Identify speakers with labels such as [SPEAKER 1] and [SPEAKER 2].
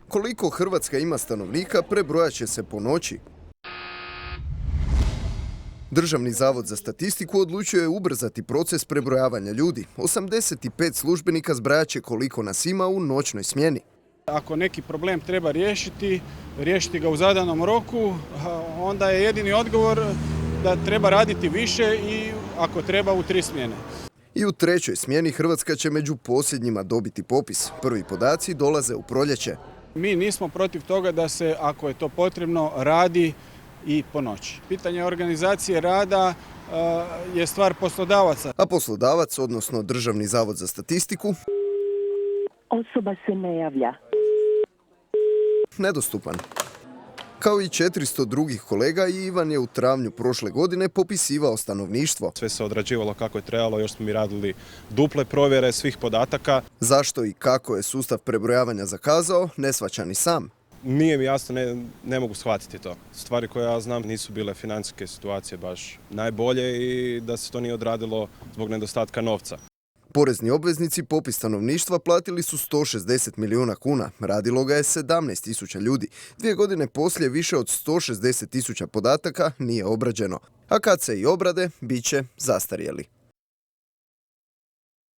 [SPEAKER 1] Koliko Hrvatska ima stanovnika prebrojat će se po noći. Državni zavod za statistiku odlučio je ubrzati proces prebrojavanja ljudi. 85 službenika zbrajat će koliko nas ima u noćnoj smjeni.
[SPEAKER 2] Ako neki problem treba riješiti ga u zadanom roku, onda je jedini odgovor da treba raditi više i ako treba u 3 smjene.
[SPEAKER 1] I u 3. smjeni Hrvatska će među posljednjima dobiti popis. Prvi podaci dolaze u proljeće.
[SPEAKER 2] Mi nismo protiv toga da se, ako je to potrebno, radi i po noći. Pitanje organizacije rada je stvar poslodavaca.
[SPEAKER 1] A poslodavac, odnosno Državni zavod za statistiku,
[SPEAKER 3] osoba se ne javlja.
[SPEAKER 1] Nedostupan. Kao i 400 drugih kolega, i Ivan je u travnju prošle godine popisivao stanovništvo.
[SPEAKER 4] Sve se odrađivalo kako je trebalo, još smo mi radili duple provjere svih podataka.
[SPEAKER 1] Zašto i kako je sustav prebrojavanja zakazao, ne shvaća ni sam.
[SPEAKER 4] Nije mi jasno, ne mogu shvatiti to. Stvari koje ja znam nisu bile financijske situacije baš najbolje i da se to nije odradilo zbog nedostatka novca.
[SPEAKER 1] Porezni obveznici popis stanovništva platili su 160 milijuna kuna. Radilo ga je 17.000 ljudi. 2 godine poslije više od 160.000 podataka nije obrađeno. A kad se i obrade, bit će zastarjeli.